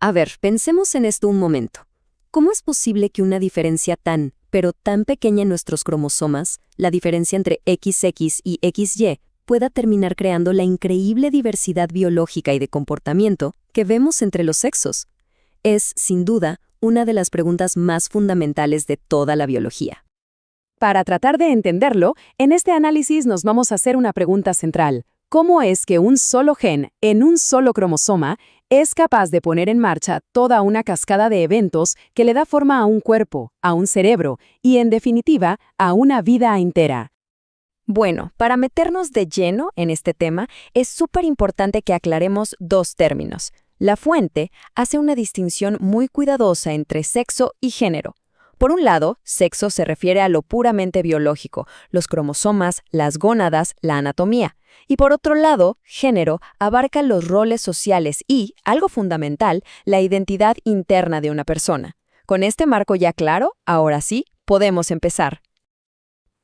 A ver, pensemos en esto un momento. ¿Cómo es posible que una diferencia pero tan pequeña en nuestros cromosomas, la diferencia entre XX y XY, pueda terminar creando la increíble diversidad biológica y de comportamiento que vemos entre los sexos? Es, sin duda, una de las preguntas más fundamentales de toda la biología. Para tratar de entenderlo, en este análisis nos vamos a hacer una pregunta central. ¿Cómo es que un solo gen, en un solo cromosoma, es capaz de poner en marcha toda una cascada de eventos que le da forma a un cuerpo, a un cerebro y, en definitiva, a una vida entera? Bueno, para meternos de lleno en este tema, es súper importante que aclaremos dos términos. La fuente hace una distinción muy cuidadosa entre sexo y género. Por un lado, sexo se refiere a lo puramente biológico, los cromosomas, las gónadas, la anatomía. Y por otro lado, género abarca los roles sociales y, algo fundamental, la identidad interna de una persona. Con este marco ya claro, ahora sí, podemos empezar.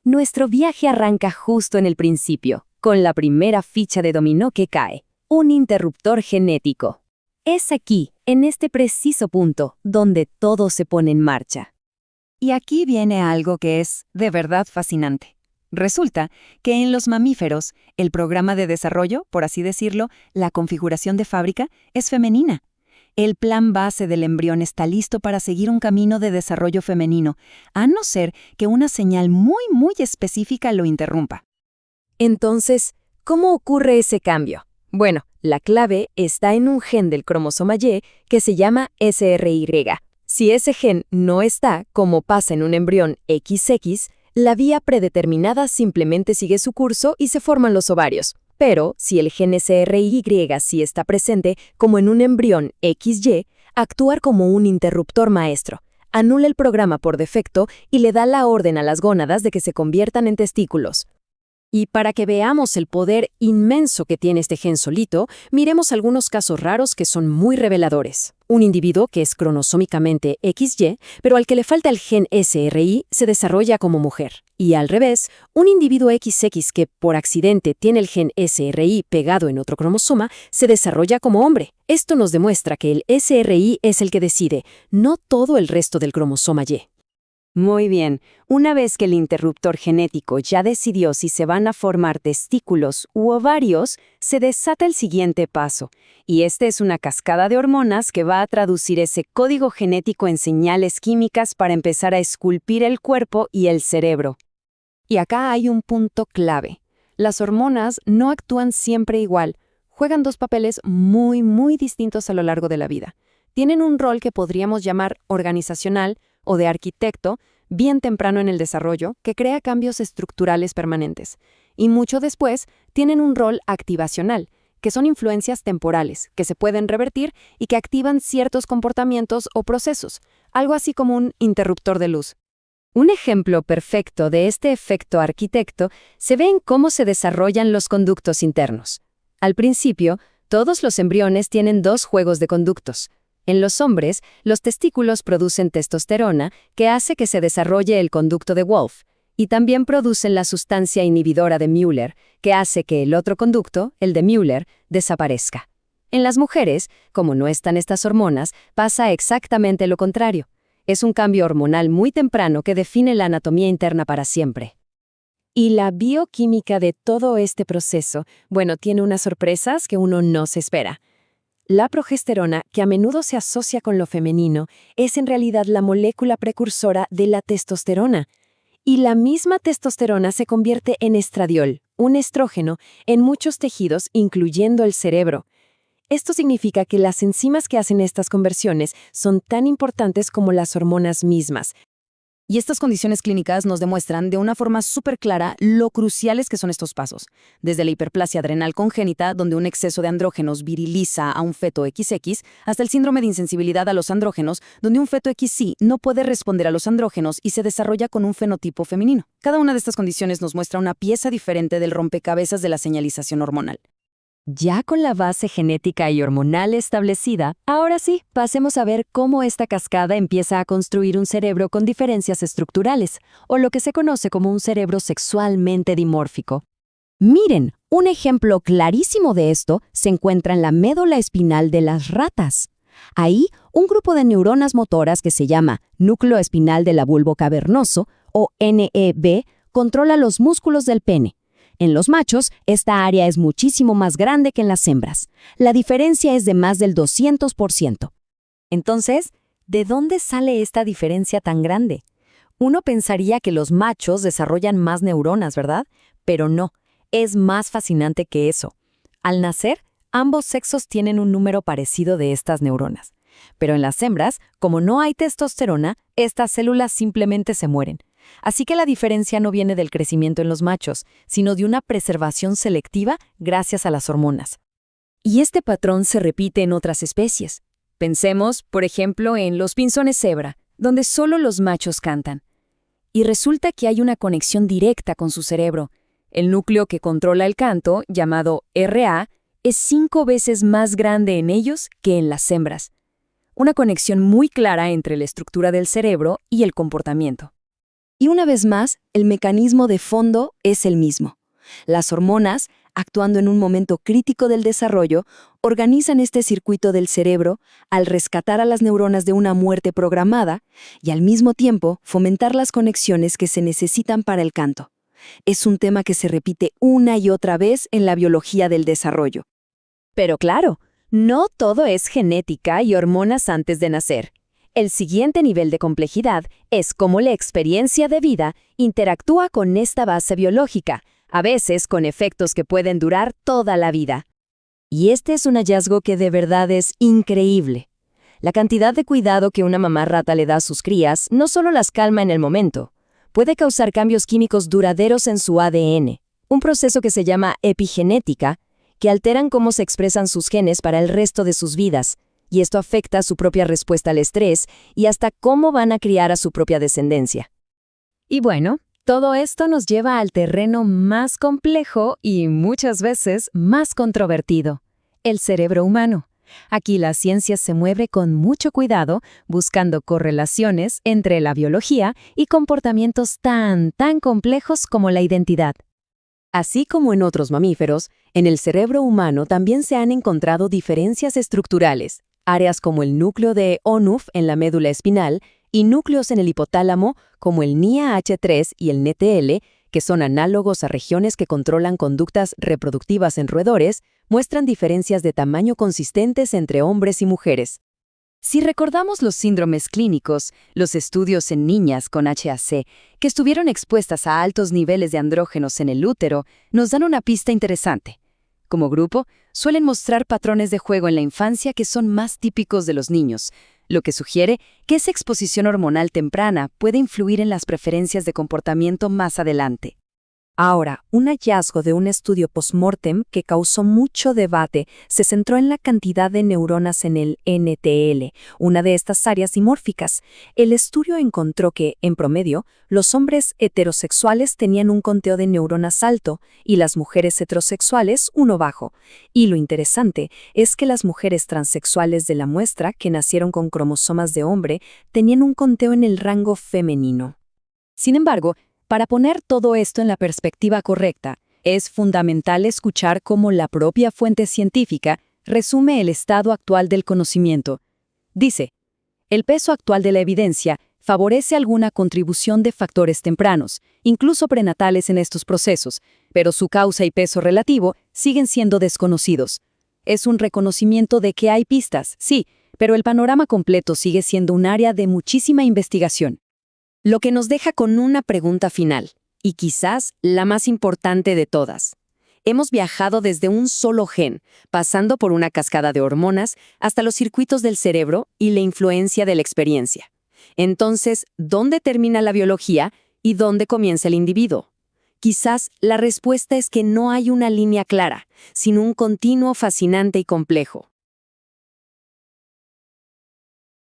Nuestro viaje arranca justo en el principio, con la primera ficha de dominó que cae, un interruptor genético. Es aquí, en este preciso punto, donde todo se pone en marcha. Y aquí viene algo que es, de verdad, fascinante. Resulta que en los mamíferos, el programa de desarrollo, por así decirlo, la configuración de fábrica, es femenina. El plan base del embrión está listo para seguir un camino de desarrollo femenino, a no ser que una señal muy específica lo interrumpa. Entonces, ¿cómo ocurre ese cambio? Bueno, la clave está en un gen del cromosoma Y que se llama SRY. Si ese gen no está, como pasa en un embrión XX, la vía predeterminada simplemente sigue su curso y se forman los ovarios. Pero, si el gen SRY sí está presente, como en un embrión XY, actúa como un interruptor maestro. Anula el programa por defecto y le da la orden a las gónadas de que se conviertan en testículos. Y para que veamos el poder inmenso que tiene este gen solito, miremos algunos casos raros que son muy reveladores. Un individuo que es cromosómicamente XY, pero al que le falta el gen SRY, se desarrolla como mujer. Y al revés, un individuo XX que por accidente tiene el gen SRY pegado en otro cromosoma, se desarrolla como hombre. Esto nos demuestra que el SRY es el que decide, no todo el resto del cromosoma Y. Muy bien, una vez que el interruptor genético ya decidió si se van a formar testículos u ovarios, se desata el siguiente paso, y este es una cascada de hormonas que va a traducir ese código genético en señales químicas para empezar a esculpir el cuerpo y el cerebro. Y acá hay un punto clave. Las hormonas no actúan siempre igual, juegan dos papeles muy distintos a lo largo de la vida. Tienen un rol que podríamos llamar organizacional, o de arquitecto, bien temprano en el desarrollo, que crea cambios estructurales permanentes. Y mucho después, tienen un rol activacional, que son influencias temporales, que se pueden revertir y que activan ciertos comportamientos o procesos, algo así como un interruptor de luz. Un ejemplo perfecto de este efecto arquitecto se ve en cómo se desarrollan los conductos internos. Al principio, todos los embriones tienen dos juegos de conductos. En los hombres, los testículos producen testosterona, que hace que se desarrolle el conducto de Wolff, y también producen la sustancia inhibidora de Müller, que hace que el otro conducto, el de Müller, desaparezca. En las mujeres, como no están estas hormonas, pasa exactamente lo contrario. Es un cambio hormonal muy temprano que define la anatomía interna para siempre. Y la bioquímica de todo este proceso, bueno, tiene unas sorpresas que uno no se espera. La progesterona, que a menudo se asocia con lo femenino, es en realidad la molécula precursora de la testosterona. Y la misma testosterona se convierte en estradiol, un estrógeno, en muchos tejidos, incluyendo el cerebro. Esto significa que las enzimas que hacen estas conversiones son tan importantes como las hormonas mismas. Y estas condiciones clínicas nos demuestran de una forma súper clara lo cruciales que son estos pasos. Desde la hiperplasia adrenal congénita, donde un exceso de andrógenos viriliza a un feto XX, hasta el síndrome de insensibilidad a los andrógenos, donde un feto XY no puede responder a los andrógenos y se desarrolla con un fenotipo femenino. Cada una de estas condiciones nos muestra una pieza diferente del rompecabezas de la señalización hormonal. Ya con la base genética y hormonal establecida, ahora sí, pasemos a ver cómo esta cascada empieza a construir un cerebro con diferencias estructurales, o lo que se conoce como un cerebro sexualmente dimórfico. Miren, un ejemplo clarísimo de esto se encuentra en la médula espinal de las ratas. Ahí, un grupo de neuronas motoras que se llama núcleo espinal del bulbo cavernoso, o NEB, controla los músculos del pene. En los machos, esta área es muchísimo más grande que en las hembras. La diferencia es de más del 200%. Entonces, ¿de dónde sale esta diferencia tan grande? Uno pensaría que los machos desarrollan más neuronas, ¿verdad? Pero no, es más fascinante que eso. Al nacer, ambos sexos tienen un número parecido de estas neuronas. Pero en las hembras, como no hay testosterona, estas células simplemente se mueren. Así que la diferencia no viene del crecimiento en los machos, sino de una preservación selectiva gracias a las hormonas. Y este patrón se repite en otras especies. Pensemos, por ejemplo, en los pinzones cebra, donde solo los machos cantan. Y resulta que hay una conexión directa con su cerebro. El núcleo que controla el canto, llamado RA, es 5 veces más grande en ellos que en las hembras. Una conexión muy clara entre la estructura del cerebro y el comportamiento. Y una vez más, el mecanismo de fondo es el mismo. Las hormonas, actuando en un momento crítico del desarrollo, organizan este circuito del cerebro al rescatar a las neuronas de una muerte programada y al mismo tiempo fomentar las conexiones que se necesitan para el canto. Es un tema que se repite una y otra vez en la biología del desarrollo. Pero claro, no todo es genética y hormonas antes de nacer. El siguiente nivel de complejidad es cómo la experiencia de vida interactúa con esta base biológica, a veces con efectos que pueden durar toda la vida. Y este es un hallazgo que de verdad es increíble. La cantidad de cuidado que una mamá rata le da a sus crías no solo las calma en el momento, puede causar cambios químicos duraderos en su ADN, un proceso que se llama epigenética, que alteran cómo se expresan sus genes para el resto de sus vidas, y esto afecta su propia respuesta al estrés y hasta cómo van a criar a su propia descendencia. Y bueno, todo esto nos lleva al terreno más complejo y muchas veces más controvertido, el cerebro humano. Aquí la ciencia se mueve con mucho cuidado, buscando correlaciones entre la biología y comportamientos tan complejos como la identidad. Así como en otros mamíferos, en el cerebro humano también se han encontrado diferencias estructurales, áreas como el núcleo de ONUF en la médula espinal y núcleos en el hipotálamo como el NIA-H3 y el NTL, que son análogos a regiones que controlan conductas reproductivas en roedores, muestran diferencias de tamaño consistentes entre hombres y mujeres. Si recordamos los síndromes clínicos, los estudios en niñas con HAC, que estuvieron expuestas a altos niveles de andrógenos en el útero, nos dan una pista interesante. Como grupo, suelen mostrar patrones de juego en la infancia que son más típicos de los niños, lo que sugiere que esa exposición hormonal temprana puede influir en las preferencias de comportamiento más adelante. Ahora, un hallazgo de un estudio postmortem que causó mucho debate se centró en la cantidad de neuronas en el NTL, una de estas áreas dimórficas. El estudio encontró que, en promedio, los hombres heterosexuales tenían un conteo de neuronas alto y las mujeres heterosexuales uno bajo. Y lo interesante es que las mujeres transexuales de la muestra, que nacieron con cromosomas de hombre, tenían un conteo en el rango femenino. Sin embargo, para poner todo esto en la perspectiva correcta, es fundamental escuchar cómo la propia fuente científica resume el estado actual del conocimiento. Dice, el peso actual de la evidencia favorece alguna contribución de factores tempranos, incluso prenatales en estos procesos, pero su causa y peso relativo siguen siendo desconocidos. Es un reconocimiento de que hay pistas, sí, pero el panorama completo sigue siendo un área de muchísima investigación. Lo que nos deja con una pregunta final, y quizás la más importante de todas. Hemos viajado desde un solo gen, pasando por una cascada de hormonas, hasta los circuitos del cerebro y la influencia de la experiencia. Entonces, ¿dónde termina la biología y dónde comienza el individuo? Quizás la respuesta es que no hay una línea clara, sino un continuo fascinante y complejo.